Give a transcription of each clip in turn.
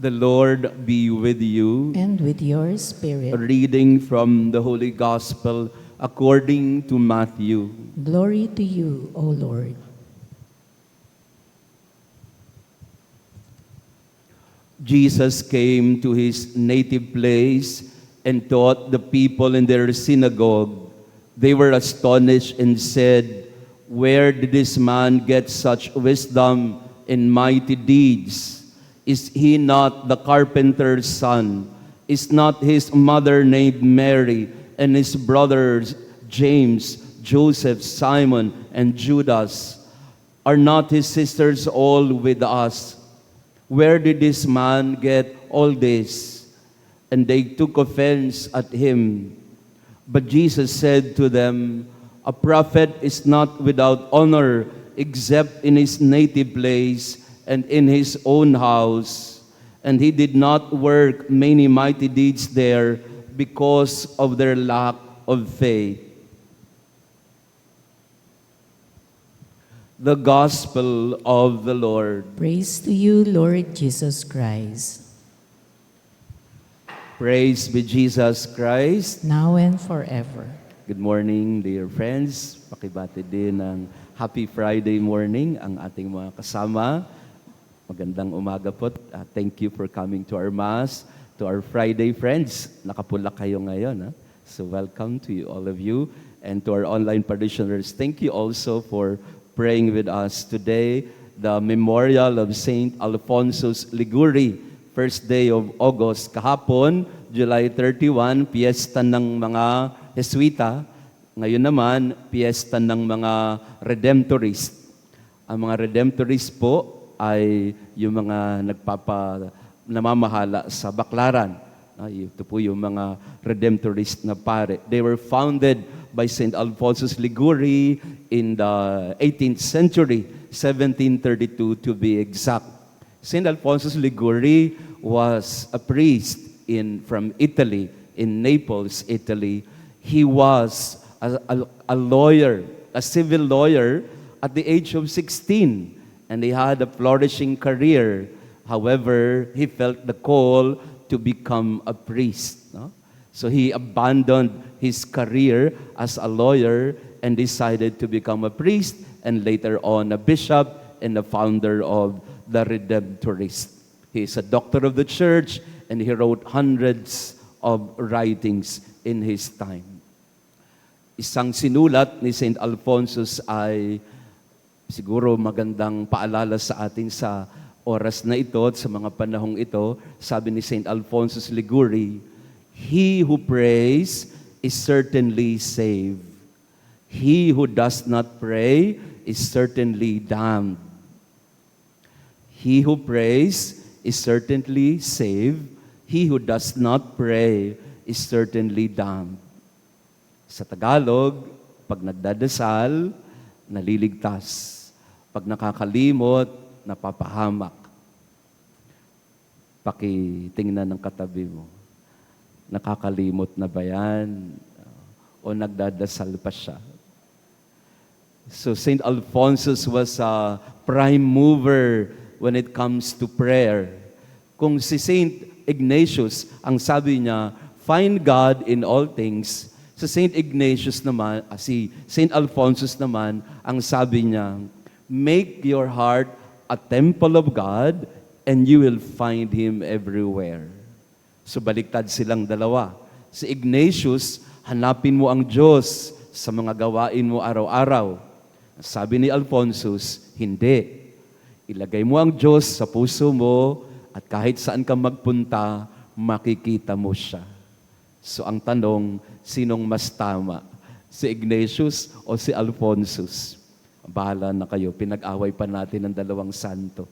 The Lord be with you. And with your spirit. A reading from the Holy Gospel according to Matthew. Glory to you, O Lord. Jesus came to his native place and taught the people in their synagogue. They were astonished and said, "Where did this man get such wisdom and mighty deeds? Is he not the carpenter's son? Is not his mother named Mary, and his brothers James, Joseph, Simon, and Judas? Are not his sisters all with us? Where did this man get all this?" And they took offense at him. But Jesus said to them, "A prophet is not without honor except in his native place and in his own house." And he did not work many mighty deeds there because of their lack of faith. The Gospel of the Lord. Praise to you, Lord Jesus Christ. Praise be Jesus Christ. Now and forever. Good morning, dear friends. Pakibati din ng Happy Friday morning ang ating mga kasama. Magandang umaga po. Thank you for coming to our Mass. To our Friday friends, nakapula kayo ngayon. So welcome to you, all of you. And to our online parishioners, thank you also for praying with us today. The memorial of Saint Alphonsus Liguri, first day of August. Kahapon, July 31, piyesta ng mga Jesuita. Ngayon naman, piyesta ng mga Redemptorist. Ang mga Redemptorist po ay yung mga namamahala sa Baklaran. Ito po yung mga Redemptorist na pare. They were founded by St. Alphonsus Liguri in the 18th century, 1732 to be exact. St. Alphonsus Liguri was a priest from Italy, in Naples, Italy. He was a lawyer, a civil lawyer at the age of 16. And he had a flourishing career. However, he felt the call to become a priest. So he abandoned his career as a lawyer and decided to become a priest and later on a bishop and the founder of the Redemptorists. He is a doctor of the church and he wrote hundreds of writings in his time. Isang sinulat ni St. Alphonsus ay siguro magandang paalala sa atin sa oras na ito at sa mga panahong ito. Sabi ni St. Alphonsus Liguri, "He who prays is certainly saved. He who does not pray is certainly damned." He who prays is certainly saved. He who does not pray is certainly damned. Sa Tagalog, pag nagdadasal, naliligtas. Pag nakakalimot, napapahamak. Pakitingnan ng katabi mo. Nakakalimot na ba yan? O nagdadasal pa siya? So St. Alphonsus was a prime mover when it comes to prayer. Kung si St. Ignatius, ang sabi niya, find God in all things. Sa St. Ignatius naman, si St. Alphonsus naman, ang sabi niya, make your heart a temple of God and you will find Him everywhere. So baliktad silang dalawa. Si Ignatius, hanapin mo ang Diyos sa mga gawain mo araw-araw. Sabi ni Alphonsus, hindi. Ilagay mo ang Diyos sa puso mo at kahit saan ka magpunta, makikita mo siya. So ang tanong, sinong mas tama? Si Ignatius o si Alphonsus? Bahala na kayo, pinag-away pa natin ang dalawang santo.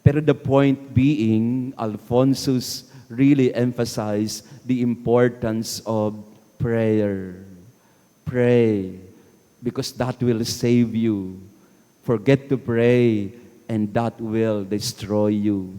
Pero the point being, Alphonsus really emphasized the importance of prayer. Pray, because that will save you. Forget to pray, and that will destroy you.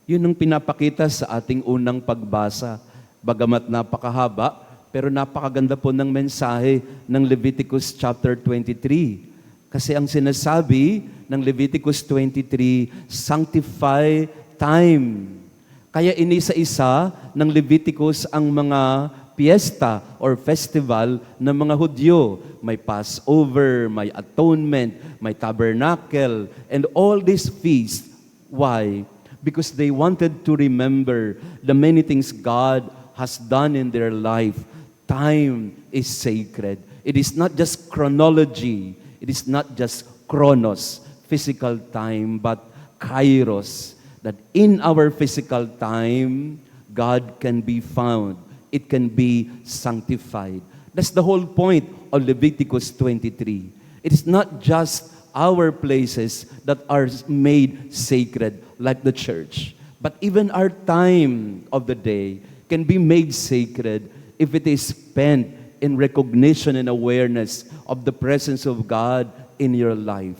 Yun ang pinapakita sa ating unang pagbasa. Bagamat napakahaba, pero napakaganda po ng mensahe ng Leviticus chapter 23. Kasi ang sinasabi ng Leviticus 23, sanctify time. Kaya inisa-isa ng Leviticus ang mga piyesta or festival ng mga Hudyo. May Passover, may Atonement, may Tabernacle, and all these feasts. Why? Because they wanted to remember the many things God has done in their life. Time is sacred. It is not just chronology. It is not just chronos, physical time, but kairos. That in our physical time, God can be found. It can be sanctified. That's the whole point of Leviticus 23. It is not just our places that are made sacred like the church, but even our time of the day can be made sacred if it is spent in recognition and awareness of the presence of God in your life.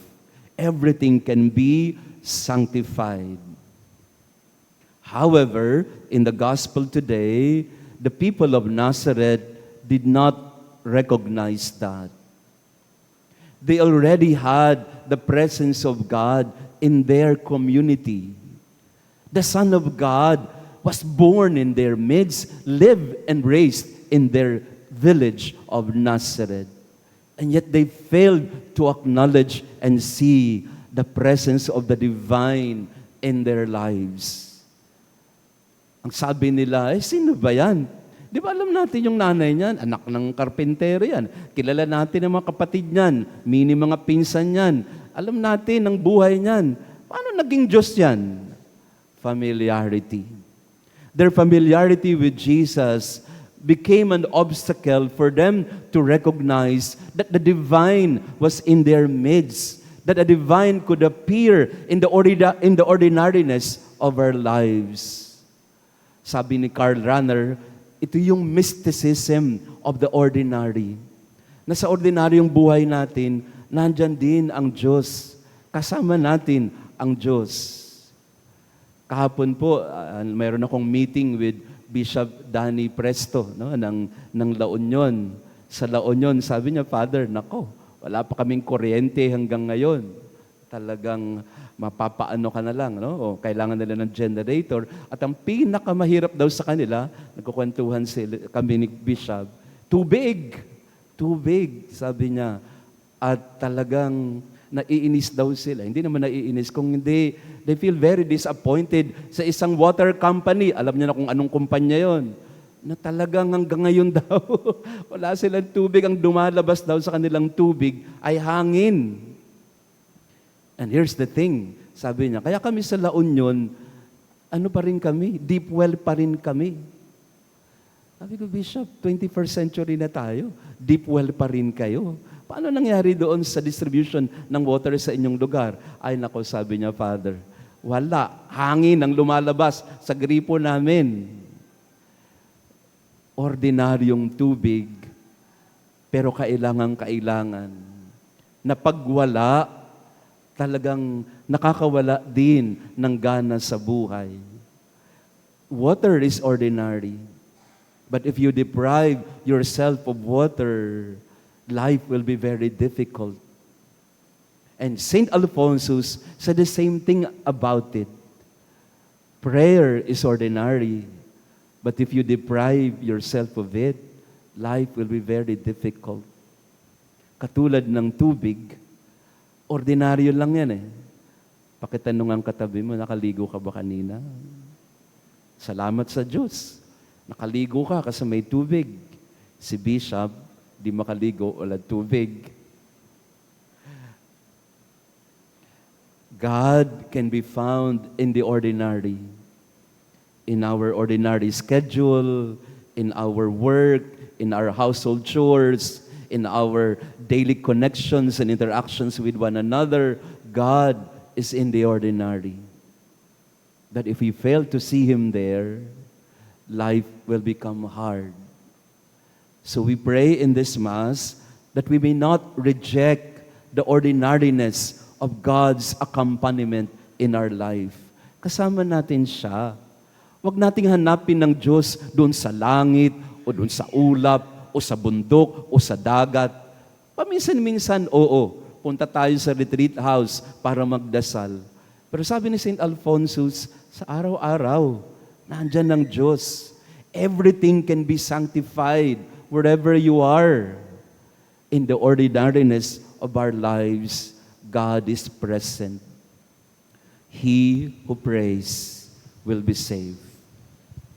Everything can be sanctified. However, in the gospel today, the people of Nazareth did not recognize that. They already had the presence of God in their community. The Son of God was born in their midst, lived and raised in their village of Nazareth. And yet they failed to acknowledge and see the presence of the divine in their lives. Ang sabi nila, sino ba yan? Di ba alam natin yung nanay niyan, anak ng karpentero yan. Kilala natin ang mga kapatid niyan, mga pinsan niyan. Alam natin ang buhay niyan. Paano naging Diyos yan? Familiarity. Their familiarity with Jesus became an obstacle for them to recognize that the divine was in their midst, that the divine could appear in the ordinariness of our lives. Sabi ni Karl Rahner, ito yung mysticism of the ordinary. Na sa ordinaryong buhay natin, nandyan din ang Diyos. Kasama natin ang Diyos. Kahapon po, mayroon akong meeting with Bishop Danny Presto ng La Union. Sa La Union, sabi niya, Father, nako, wala pa kaming kuryente hanggang ngayon. Talagang mapapaano ka na lang, no? O kailangan nila ng generator. At ang pinakamahirap daw sa kanila, nagkukwentuhan kami ni Bishop, tubig, sabi niya. At talagang naiinis daw sila. Hindi naman naiinis. Kung hindi, they feel very disappointed sa isang water company. Alam niyo na kung anong kumpanya yon. Na talagang hanggang ngayon daw, wala silang tubig. Ang dumalabas daw sa kanilang tubig ay hangin. And here's the thing, sabi niya, kaya kami sa La Union, ano pa rin kami? Deep well pa rin kami. Sabi ko, Bishop, 21st century na tayo. Deep well pa rin kayo. Paano nangyari doon sa distribution ng water sa inyong lugar? Ay nako, sabi niya, Father, wala. Hangin ang lumalabas sa gripo namin. Ordinaryong tubig, pero kailangan. Na pagwala, talagang nakakawala din ng gana sa buhay. Water is ordinary. But if you deprive yourself of water, life will be very difficult. And St. Alphonsus said the same thing about it. Prayer is ordinary. But if you deprive yourself of it, life will be very difficult. Katulad ng tubig, ordinaryo lang yan eh. Pakitanong ang katabi mo, nakaligo ka ba kanina? Salamat sa Diyos. Nakaligo ka kasi may tubig. Si Bishop, di makaligo, wala tubig. God can be found in the ordinary. In our ordinary schedule, in our work, in our household chores, in our daily connections and interactions with one another, God is in the ordinary. That if we fail to see Him there, life will become hard. So we pray in this Mass that we may not reject the ordinariness of God's accompaniment in our life. Kasama natin siya. Huwag nating hanapin ng Diyos doon sa langit o doon sa ulap, o sa bundok, o sa dagat. Paminsan-minsan, oo, punta tayo sa retreat house para magdasal. Pero sabi ni St. Alphonsus, Sa araw-araw, nandyan ang Diyos. Everything can be sanctified wherever you are. In the ordinariness of our lives, God is present. He who prays will be saved.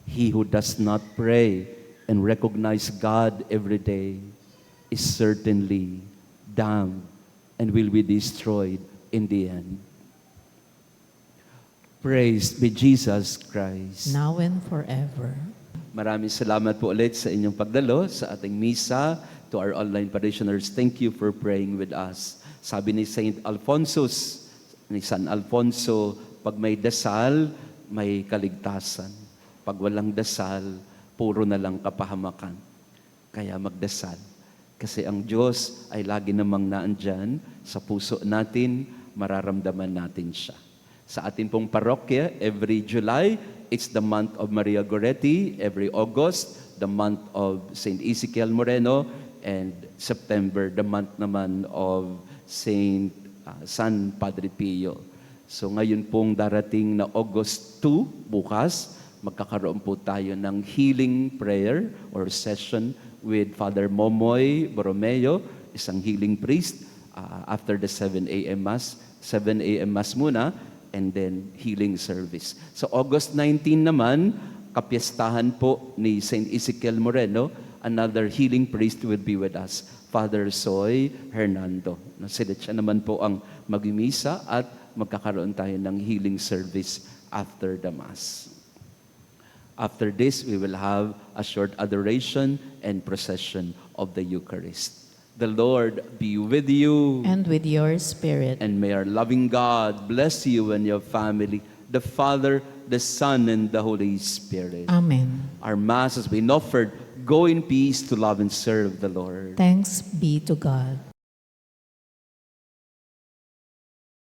He who does not pray and recognize God every day is certainly damned and will be destroyed in the end. Praise be Jesus Christ. now and forever. Maraming salamat po ulit sa inyong pagdalo sa ating misa. To our online parishioners, thank you for praying with us. Sabi ni Saint Alphonsus, ni San Alfonso, pag may dasal, may kaligtasan. Pag walang dasal, puro na lang kapahamakan. Kaya magdasal. Kasi ang Diyos ay lagi namang naandyan sa puso natin, mararamdaman natin siya. Sa atin pong parokya, every July, it's the month of Maria Goretti. Every August, the month of Saint Ezekiel Moreno. And September, the month naman of Saint San Padre Pio. So ngayon pong darating na August 2, bukas, magkakaroon po tayo ng healing prayer or session with Father Momoy Borromeo, isang healing priest, after the 7 a.m. Mass. 7 a.m. Mass muna, and then healing service. So August 19 naman, kapiestahan po ni Saint Ezekiel Moreno, another healing priest will be with us, Father Soy Hernando. Siya naman po ang magmimisa at magkakaroon tayo ng healing service after the Mass. After this, we will have a short adoration and procession of the Eucharist. The Lord be with you. And with your spirit. And may our loving God bless you and your family, the Father, the Son, and the Holy Spirit. Amen. Our Mass has been offered. Go in peace to love and serve the Lord. Thanks be to God.